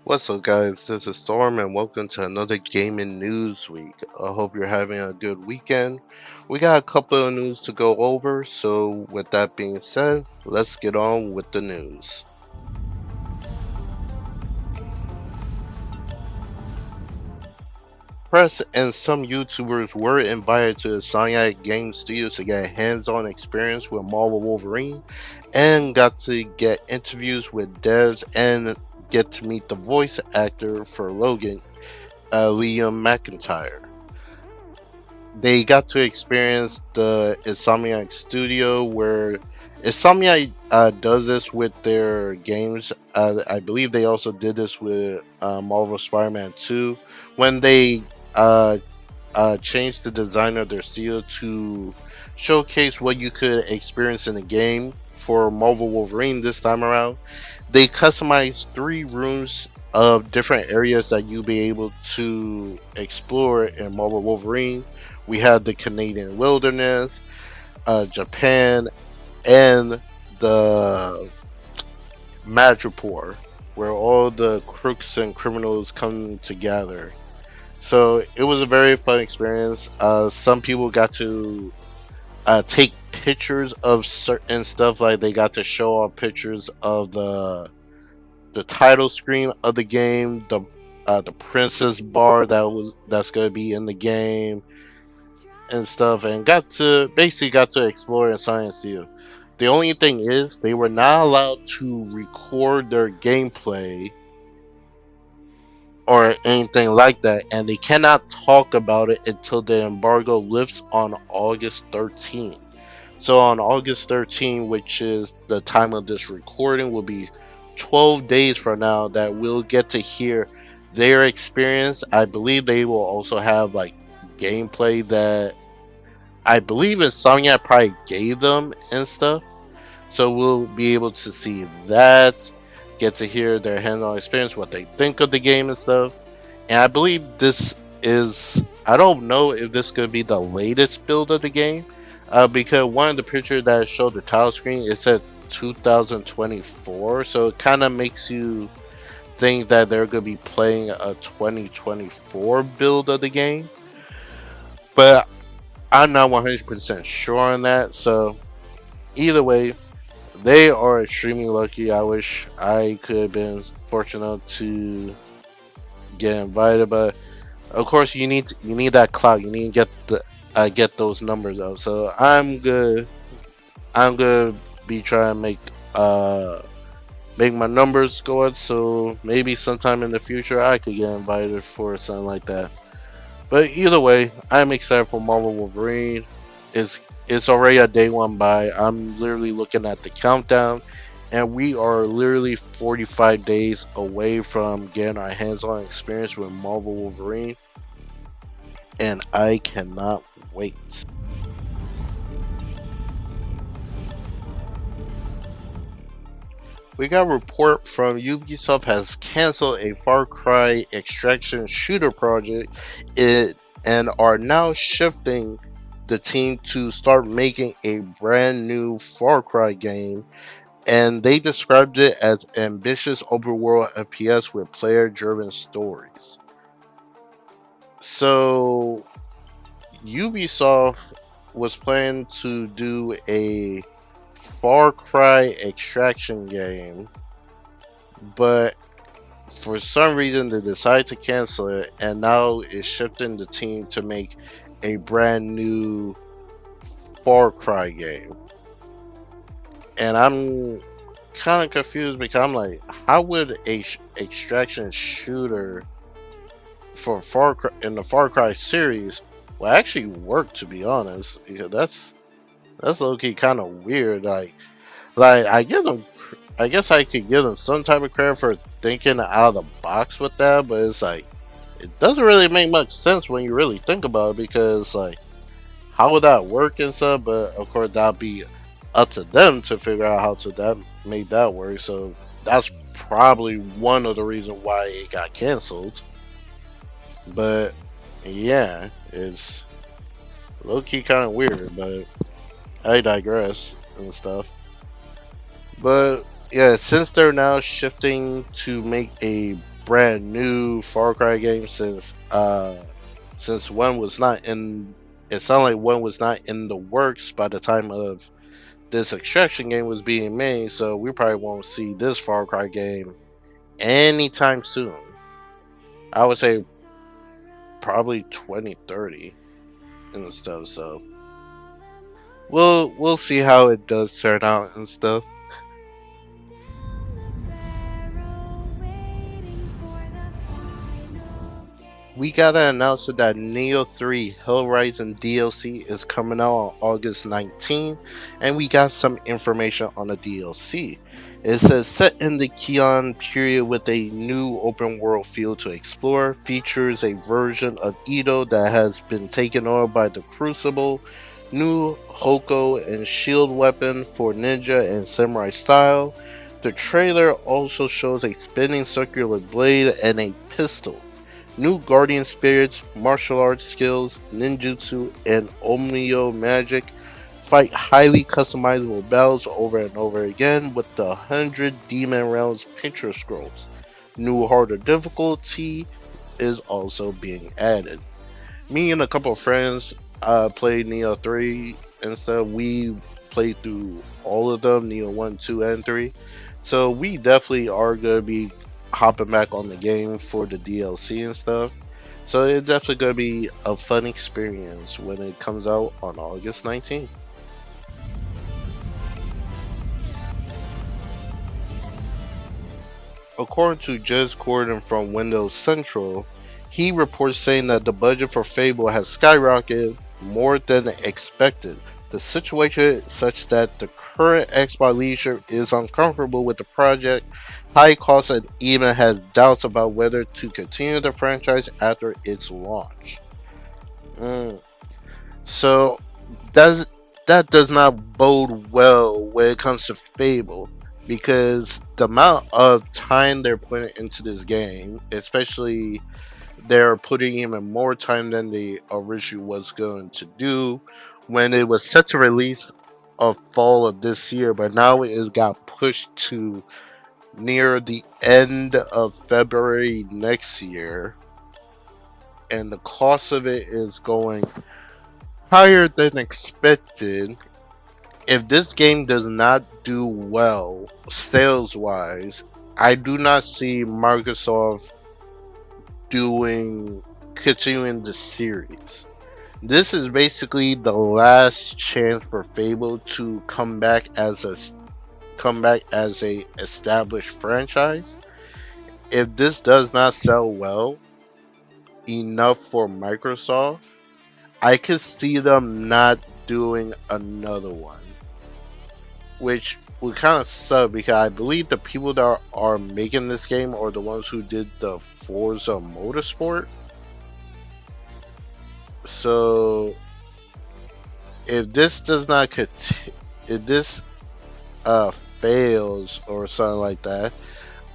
What's up, guys? This is Storm, and welcome to another gaming news week. I hope you're having a good weekend. We got a couple of news to go over, so with that being said, let's get on with the news. Press and some YouTubers were invited to the Sonic Game Studios to get a hands-on experience with Marvel Wolverine, and got to get interviews with devs and get to meet the voice actor for Logan, Liam McIntyre. They got to experience the Insomniac studio where Insomniac does this with their games. I believe they also did this with Marvel Spider-Man 2 when they uh, changed the design of their studio to showcase what you could experience in the game for Marvel Wolverine this time around. They customized 3 rooms of different areas that you'll be able to explore in Marvel Wolverine. We had the Canadian wilderness, Japan, and the Madripoor, where all the crooks and criminals come together. So it was a very fun experience. Some people got to take pictures of certain stuff, like they got to show off pictures of the title screen of the game, the princess bar that's going to be in the game and stuff, and got to explore in Science Studio. The only thing is they were not allowed to record their gameplay or anything like that, and they cannot talk about it until the embargo lifts on August 13th. So on August 13th, which is the time of this recording, will be 12 days from now that we'll get to hear their experience. I believe they will also have like gameplay that I believe Insomniac probably gave them and stuff. So we'll be able to see that, get to hear their hands-on experience, what they think of the game and stuff. And I believe this is, I don't know if this could be the latest build of the game, because one of the pictures that showed the title screen, it said 2024, so it kind of makes you think that they're going to be playing a 2024 build of the game. But I'm not 100% sure on that, so either way, they are extremely lucky. I wish I could have been fortunate to get invited, but of course you need that clout. You need to get those numbers up. So I'm gonna be trying to make my numbers go up. So maybe sometime in the future I could get invited for something like that. But either way, I'm excited for Marvel Wolverine. It's it's already a day one buy. I'm literally looking at the countdown, and we are literally 45 days away from getting our hands-on experience with Marvel Wolverine, and I cannot wait. We got a report from Ubisoft has canceled a Far Cry extraction shooter project and are now shifting the team to start making a brand new Far Cry game. And they described it as ambitious open world FPS with player driven stories. So Ubisoft was planning to do a Far Cry extraction game, but for some reason they decided to cancel it, and now is shifting the team to make a brand new Far Cry game. And I'm kind of confused because I'm like, how would a extraction shooter for Far Cry in the Far Cry series will actually work? To be honest, because that's low key kind of weird. Like I give them, I guess I could give them some type of credit for thinking out of the box with that, but it's like it doesn't really make much sense when you really think about it, because like how would that work and stuff? But of course that'll be up to them to figure out how to that make that work. So that's probably one of the reasons why it got canceled. But yeah, it's low key kind of weird, but I digress and stuff. But yeah, since they're now shifting to make a brand new Far Cry game since one was not in. It sounded like one was not in the works by the time of this extraction game was being made. So we probably won't see this Far Cry game anytime soon. I would say probably 2030 and stuff. So we'll see how it does turn out and stuff. We got an announcement that Nioh 3 Hellrising DLC is coming out on August 19th, and we got some information on the DLC. It says set in the Kion period with a new open world field to explore, features a version of Edo that has been taken over by the Crucible, new Hoko and shield weapon for ninja and samurai style. The trailer also shows a spinning circular blade and a pistol. New guardian spirits, martial arts skills, ninjutsu, and omnio magic. Fight highly customizable battles over and over again with the 100 Demon Realms picture scrolls. New harder difficulty is also being added. Me and a couple of friends played Nioh 3 and stuff. We played through all of them, Nioh 1, 2, and 3. So we definitely are going to be hopping back on the game for the DLC and stuff. So it's definitely going to be a fun experience when it comes out on August 19th. According to Jez Corden from Windows Central, he reports saying that the budget for Fable has skyrocketed more than expected. The situation is such that the current Xbox leadership is uncomfortable with the project, high costs, and even has doubts about whether to continue the franchise after its launch. Mm. So does that does not bode well when it comes to Fable, because the amount of time they're putting into this game, especially they're putting even more time than they originally was going to do when it was set to release of fall of this year, but now it got pushed to near the end of February next year, and the cost of it is going higher than expected. If this game does not do well sales wise, I do not see Microsoft doing continuing the series. This is basically the last chance for Fable to come back as a established franchise. If this does not sell well enough for Microsoft, I could see them not doing another one, which would kind of suck because I believe the people that are making this game are the ones who did the Forza Motorsport. So if this does not if this fails or something like that,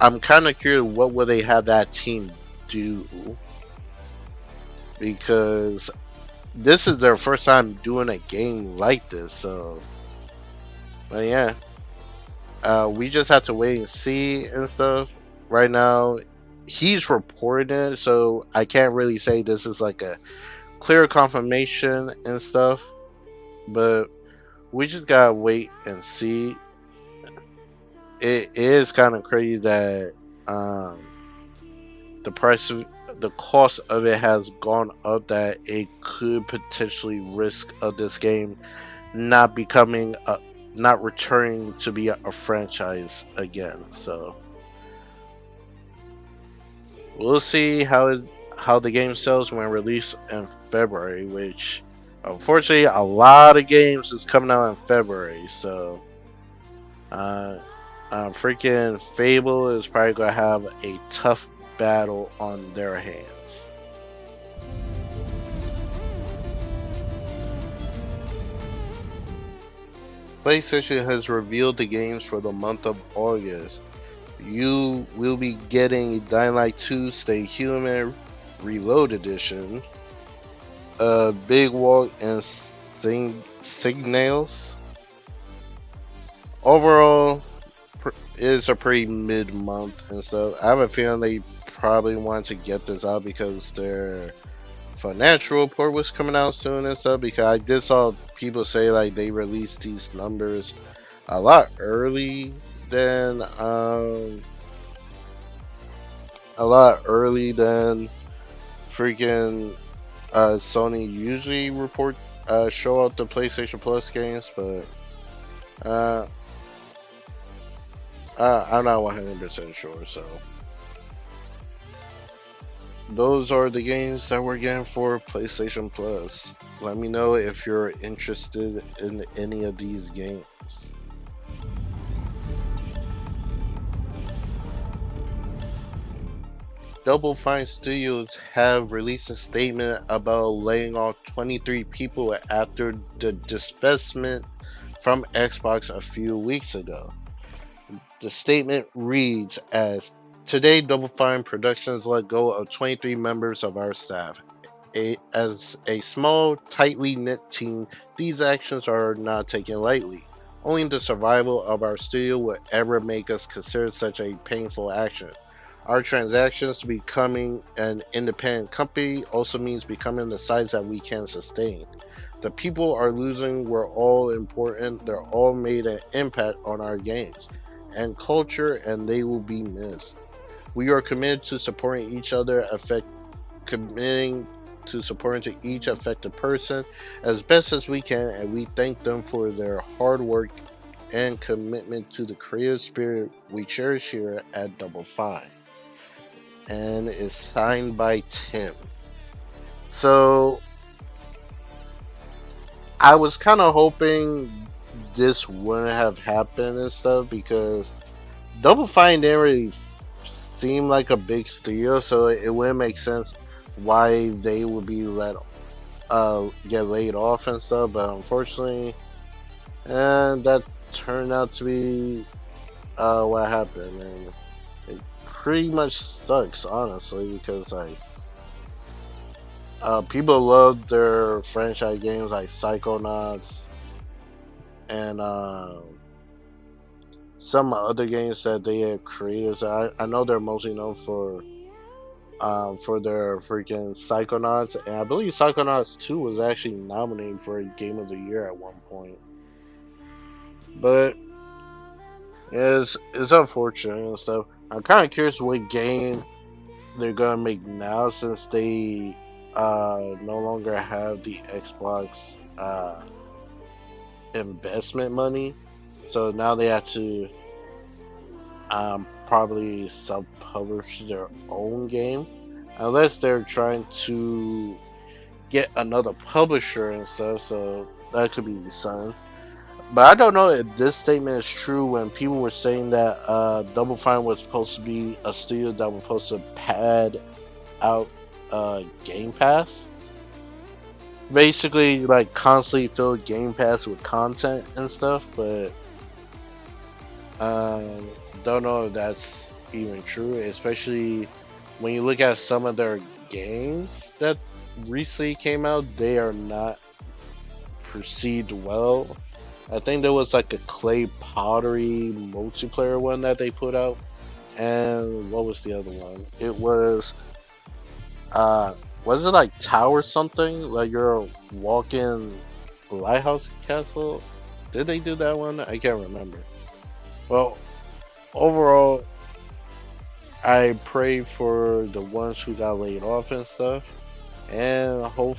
I'm kind of curious what will they have that team do, because this is their first time doing a game like this. So, but yeah, we just have to wait and see and stuff. Right now, he's reporting it, so I can't really say this is like a clear confirmation and stuff. But we just gotta wait and see. It is kind of crazy that the price of the cost of it has gone up, that it could potentially risk of this game not becoming not returning to be a franchise again. So we'll see how the game sells when released in February, which unfortunately a lot of games is coming out in February. So freaking Fable is probably gonna have a tough battle on their hands. PlayStation has revealed the games for the month of August. You will be getting Dying Light 2 Stay Human Reload Edition, Big Walk, and Signals. Overall, it's a pretty mid-month and stuff. I have a feeling they probably wanted to get this out because their financial report was coming out soon and stuff. Because I did saw people say like they released these numbers a lot early than a lot early than freaking Sony usually report show out the PlayStation Plus games, but uh, I'm not 100% sure. So those are the games that we're getting for PlayStation Plus. Let me know if you're interested in any of these games. Double Fine Studios have released a statement about laying off 23 people after the divestment from Xbox a few weeks ago. The statement reads as today Double Fine Productions let go of 23 members of our staff. As a small, tightly knit team, these actions are not taken lightly. Only the survival of our studio would ever make us consider such a painful action. Our transactions to becoming an independent company also means becoming the size that we can sustain. The people are losing were all important, they're all made an impact on our games and culture, and they will be missed. We are committed to supporting each other, committing to supporting to each affected person as best as we can, and we thank them for their hard work and commitment to the creative spirit we cherish here at Double Fine. And it's signed by Tim. So I was kind of hoping this wouldn't have happened and stuff because Double Fine didn't really seem like a big studio, so it wouldn't make sense why they would be get laid off and stuff. But unfortunately, and that turned out to be what happened, and it pretty much sucks, honestly, because like people love their franchise games like Psychonauts and some other games that they have created. I know they're mostly known for their freaking Psychonauts, and I believe Psychonauts 2 was actually nominated for a Game of the Year at one point. But it's unfortunate and stuff. I'm kind of curious what game they're gonna make now since they no longer have the Xbox investment money. So now they have to probably self-publish their own game, unless they're trying to get another publisher and stuff. So that could be something. But I don't know if this statement is true when people were saying that Double Fine was supposed to be a studio that was supposed to pad out Game Pass. Basically, like constantly fill Game Pass with content and stuff, but don't know if that's even true, especially when you look at some of their games that recently came out, they are not perceived well. I think there was like a clay pottery multiplayer one that they put out, and what was the other one? It was it like Tower something? Like you're a walking lighthouse castle? Did they do that one? I can't remember. Well, overall, I pray for the ones who got laid off and stuff, and hope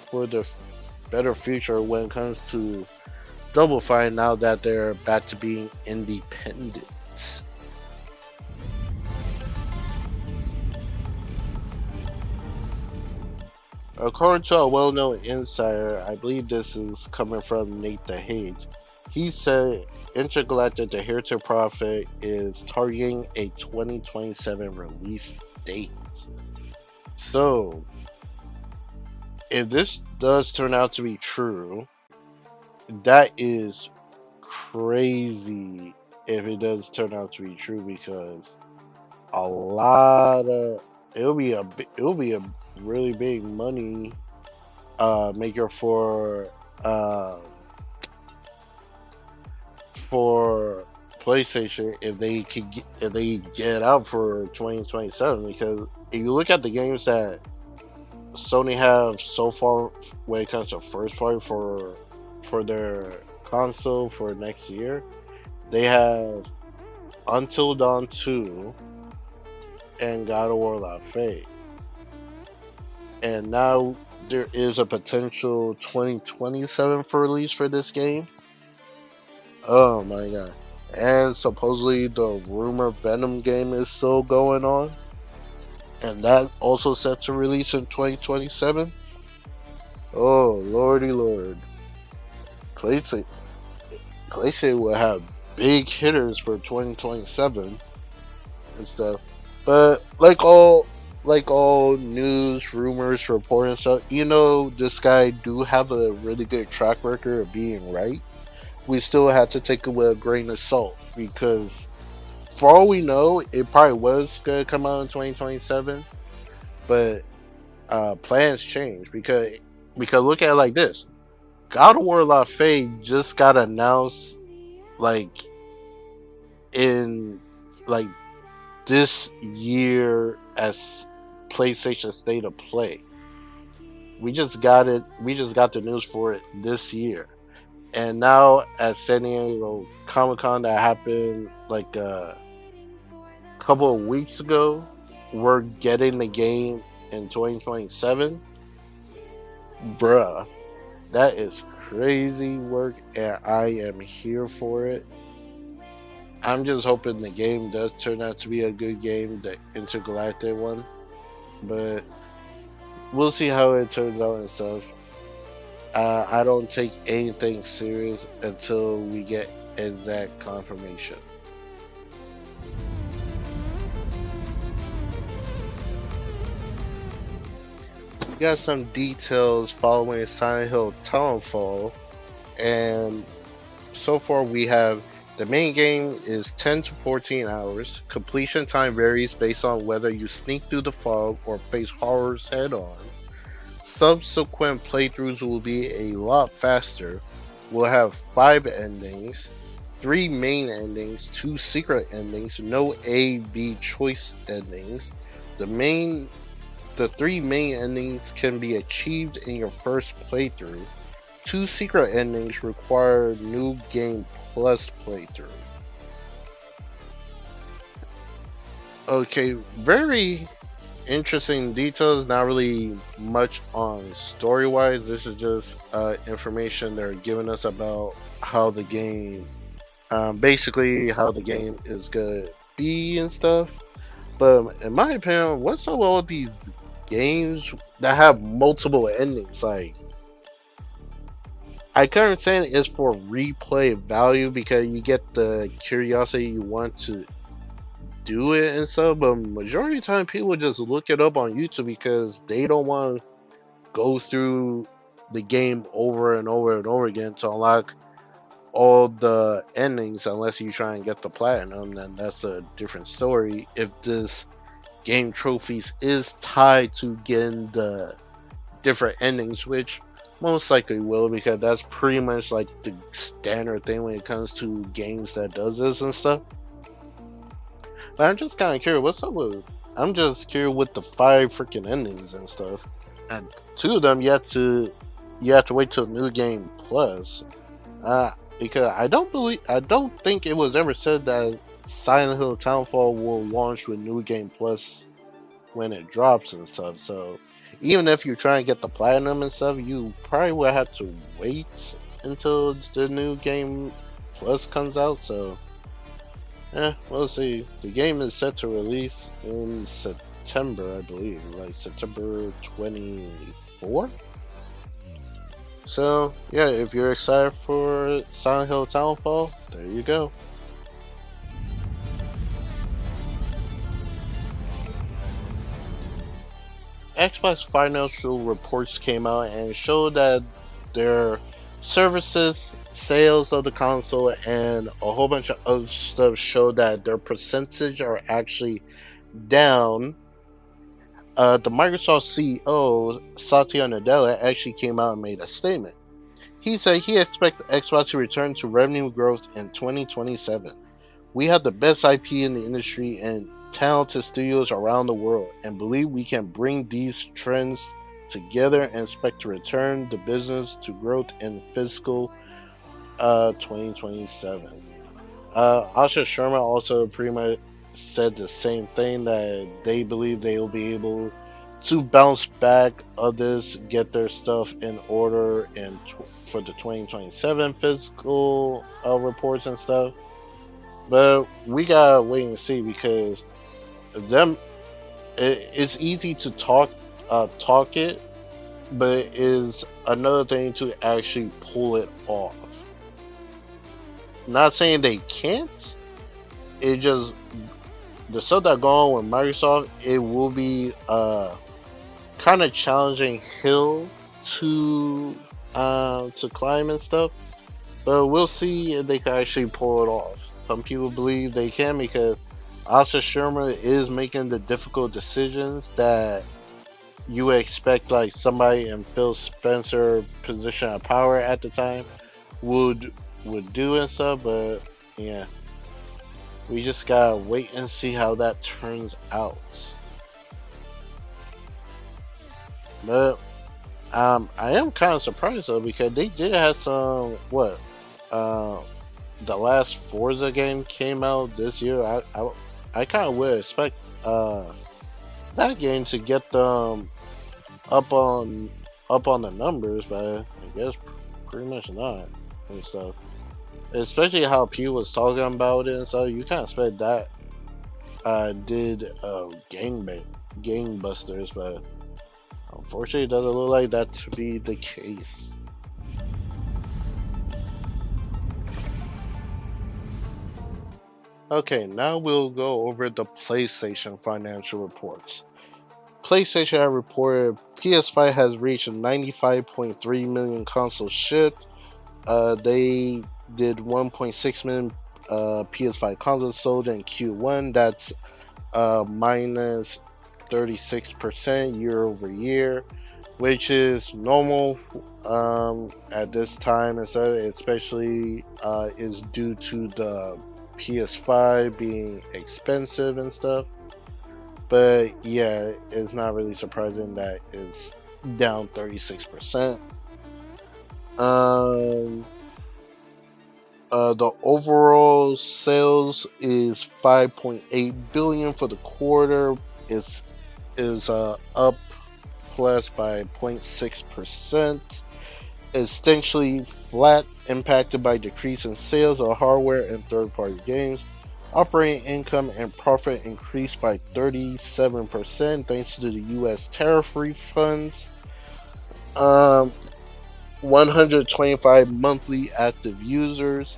for the better future when it comes to Double Fine now that they're back to being independent. According to a well-known insider, I believe this is coming from Nate the Hage, he said Intergalactic The Heritage Prophet is targeting a 2027 release date. So, if this does turn out to be true, that is crazy if it does turn out to be true because a lot of it'll be a really big money maker for PlayStation if they get out for 2027, because if you look at the games that Sony have so far when it comes to first party for their console for next year, they have Until Dawn 2 and God of War Layoff. And now there is a potential 2027 for release for this game. Oh my god. And supposedly the rumor Venom game is still going on. And that also set to release in 2027. Oh lordy lord. PlayStation will have big hitters for 2027 and stuff. But like all news, rumors, reports and stuff, this guy do have a really good track record of being right. We still have to take it with a grain of salt, because for all we know, it probably was gonna come out in 2027, but plans change, because look at it like this: God of War Layoff just got announced like in like this year as PlayStation State of Play. We just got it. We just got the news for it this year, and now at San Diego Comic Con that happened like a couple of weeks ago, we're getting the game in 2027. Bruh, that is crazy work, and I am here for it. I'm just hoping the game does turn out to be a good game, the Intergalactic one. But we'll see how it turns out and stuff. I don't take anything serious until we get exact confirmation. We got some details following Silent Hill Townfall, and so far we have the main game is 10 to 14 hours. Completion time varies based on whether you sneak through the fog or face horrors head on. Subsequent playthroughs will be a lot faster. We'll have 5 endings, 3 main endings, 2 secret endings, no A-B choice endings. The 3 main endings can be achieved in your first playthrough. 2 secret endings require New Game Plus playthrough. Okay, very interesting details. Not really much on story wise. This is just information they're giving us about how the game, basically how the game is gonna be and stuff. But in my opinion, what's up with all these games that have multiple endings? Like, I couldn't understand it's for replay value, because you get the curiosity, you want to do it and stuff, but majority of the time people just look it up on YouTube because they don't want to go through the game over and over and over again to unlock all the endings, unless you try and get the platinum. Then that's a different story. If this game trophies is tied to getting the different endings, which most likely will, because that's pretty much like the standard thing when it comes to games that does this and stuff. But I'm just kind of curious, what's up with? I'm just curious with the 5 freaking endings and stuff, and 2 of them you have to wait till New Game Plus. Because I don't think it was ever said that Silent Hill Townfall will launch with New Game Plus when it drops and stuff. So even if you try and get the platinum and stuff, you probably will have to wait until the New Game Plus comes out. So we'll see. The game is set to release in September, I believe, like September 24. So yeah, if you're excited for Silent Hill Townfall, there you go. Xbox financial reports came out and showed that their services, sales of the console, and a whole bunch of other stuff showed that their percentage are actually down. The Microsoft CEO, Satya Nadella, actually came out and made a statement. He said he expects Xbox to return to revenue growth in 2027. We have the best IP in the industry and talented studios around the world, and believe we can bring these trends together and expect to return the business to growth in fiscal 2027. Asha Sharma also pretty much said the same thing, that they believe they will be able to bounce back of this, get their stuff in order, and for the 2027 fiscal reports and stuff. But we gotta wait and see, because them it's easy to talk it, but it is another thing to actually pull it off. Not saying they can't. It just, the stuff that go on with Microsoft, it will be a kind of challenging hill to climb and stuff. But we'll see if they can actually pull it off. Some people believe they can, because Asa Shermer is making the difficult decisions that you would expect, like somebody in Phil Spencer position of power at the time would do and stuff. But yeah, we just gotta wait and see how that turns out. But I am kind of surprised though, because they did have some what uh, the last Forza game came out this year. I kind of would expect that game to get them up on the numbers, but I guess pretty much not and stuff. Especially how Pew was talking about it and stuff. You kind of expect that did gangbusters, but unfortunately, it doesn't look like that to be the case. Okay, now we'll go over the PlayStation financial reports. PlayStation has reported PS5 has reached 95.3 million consoles shipped. They did 1.6 million PS5 consoles sold in Q1. That's minus 36% year over year, which is normal at this time, and so especially is due to the PS5 being expensive and stuff. But yeah, it's not really surprising that it's down 36%. Um, the overall sales is 5.8 billion for the quarter. It's is up plus by 0.6%. Essentially flat, impacted by decrease in sales of hardware and third-party games. Operating income and profit increased by 37% thanks to the U.S. tariff refunds. Um, 125 monthly active users,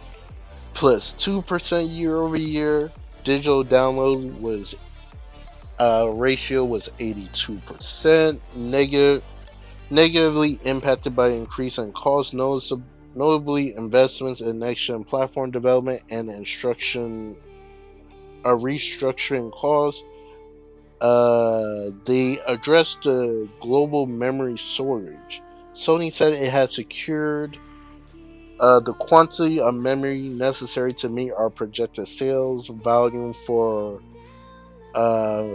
plus 2% year over year. Digital download was ratio was 82%. Negatively impacted by increase in costs, notably investments in next-gen platform development and restructuring costs. They addressed the global memory shortage. Sony said it had secured the quantity of memory necessary to meet our projected sales volume uh,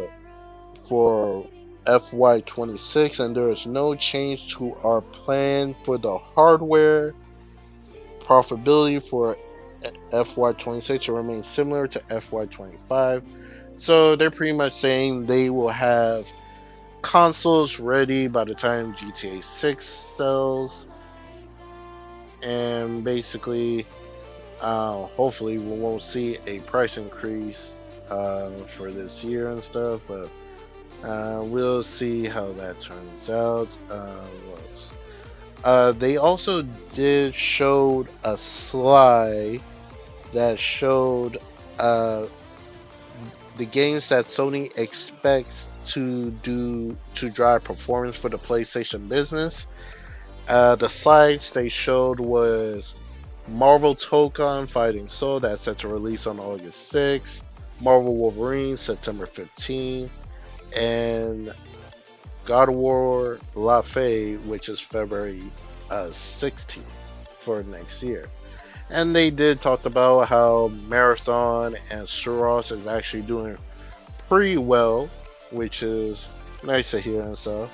for FY26, and there is no change to our plan for the hardware profitability for FY26 to remain similar to FY25. So they're pretty much saying they will have consoles ready by the time GTA 6 sells, and basically, hopefully, we won't see a price increase for this year and stuff, but we'll see how that turns out. They also did showed a slide that showed the games that Sony expects to drive performance for the PlayStation business. The slides they showed was Marvel Tokon Fighting Soul, that's set to release on August 6th. Marvel Wolverine September 15th, and God of War La Fey, which is February 16th for next year. And they did talk about how Marathon and Suros is actually doing pretty well, which is nice to hear and stuff.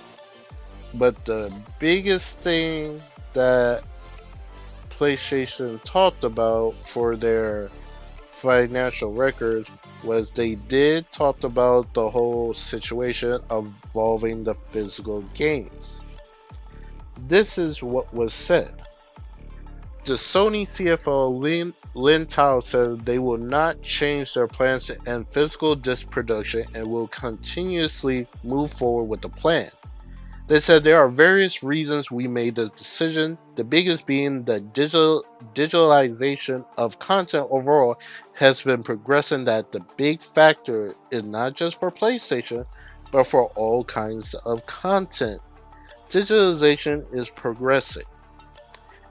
But the biggest thing that PlayStation talked about for their financial records was they did talk about the whole situation involving the physical games. This is what was said. The Sony CFO Lin Tao said they will not change their plans to end physical disc production and will continuously move forward with the plan. They said there are various reasons we made the decision, the biggest being the digitalization of content overall has been progressing, that the big factor is not just for PlayStation, but for all kinds of content. Digitalization is progressing.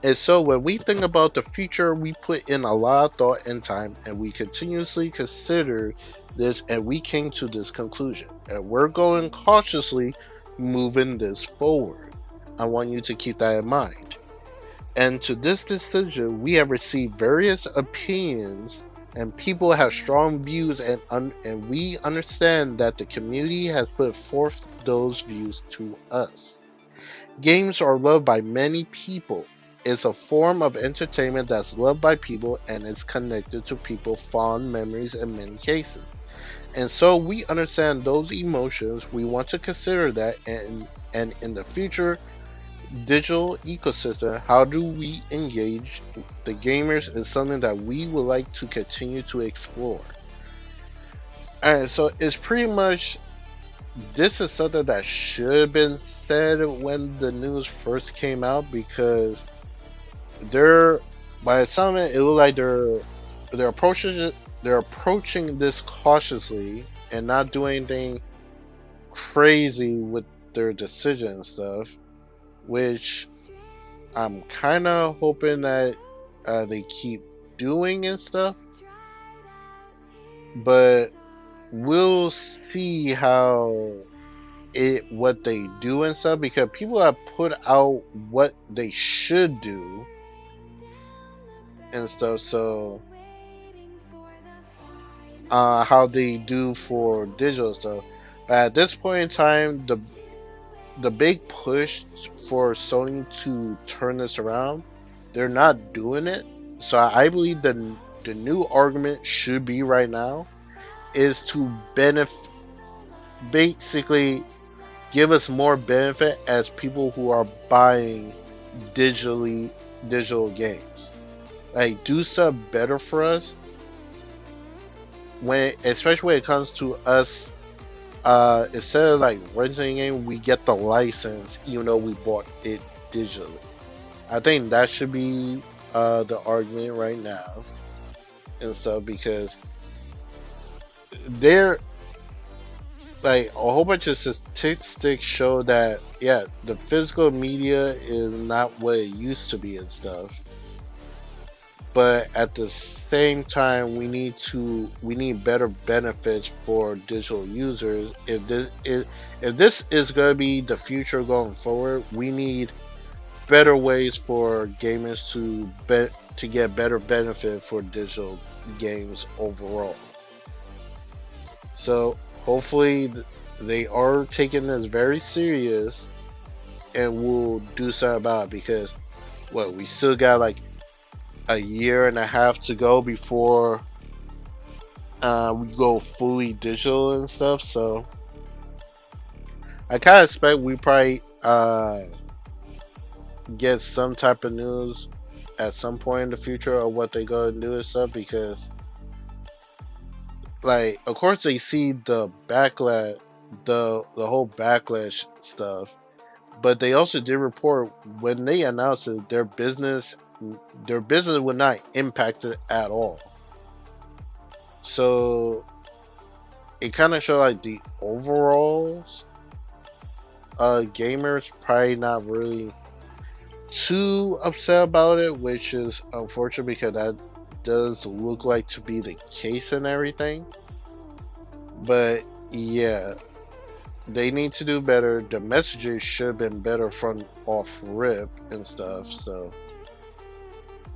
And so when we think about the future, we put in a lot of thought and time, and we continuously consider this, and we came to this conclusion. And we're going cautiously moving this forward. I want you to keep that in mind. And to this decision, we have received various opinions, and people have strong views, and we understand that the community has put forth those views to us. Games are loved by many people. It's a form of entertainment that's loved by people and is connected to people's fond memories in many cases. And so we understand those emotions. We want to consider that, and in the future digital ecosystem, how do we engage the gamers is something that we would like to continue to explore. Alright, so it's pretty much, this is something that should have been said when the news first came out, because they're, by the time it looked like they're approaching this cautiously and not doing anything crazy with their decision and stuff, which I'm kind of hoping that they keep doing and stuff. But we'll see what they do and stuff, because people have put out what they should do and stuff. So how they do for digital stuff. But at this point in time, the big push for Sony to turn this around, they're not doing it. So I believe the new argument should be right now is to basically give us more benefit as people who are buying digital games. Like, do stuff better for us, especially when it comes to us. Instead of like renting a game, we get the license even though we bought it digitally. I think that should be the argument right now and stuff, because they're like, a whole bunch of statistics show that, yeah, the physical media is not what it used to be and stuff. But at the same time, we need better benefits for digital users. If this is going to be the future going forward, we need better ways for gamers to get better benefit for digital games overall. So hopefully they are taking this very serious and will do something about it, because we still got like a year and a half to go before we go fully digital and stuff. So I kind of expect we probably get some type of news at some point in the future of what they go and do and stuff, because like, of course they see the backlash, the whole backlash stuff, but they also did report when they announced it, their business would not impact it at all. So it kind of showed like the overall gamers probably not really too upset about it, which is unfortunate, because that does look like to be the case and everything. But yeah, they need to do better. The messages should have been better from off rip and stuff. So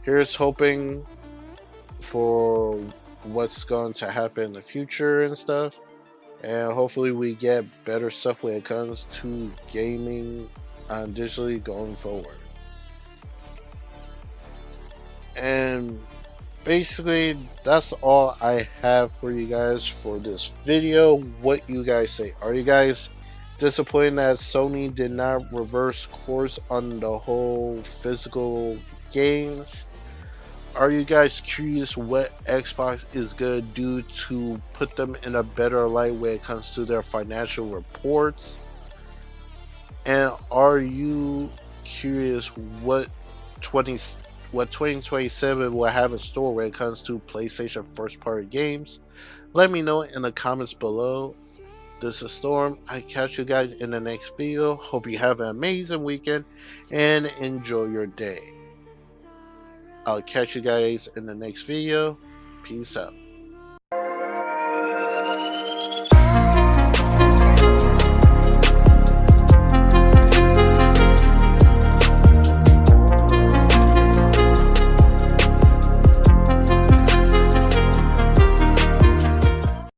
Here's hoping for what's going to happen in the future and stuff. And hopefully we get better stuff when it comes to gaming digitally going forward. And basically, that's all I have for you guys for this video. What you guys say? Are you guys disappointed that Sony did not reverse course on the whole physical games? Are you guys curious what Xbox is going to do to put them in a better light when it comes to their financial reports? And are you curious what 2027 will have in store when it comes to PlayStation first party games? Let me know in the comments below. This is Storm. I catch you guys in the next video. Hope you have an amazing weekend and enjoy your day. I'll catch you guys in the next video. Peace out.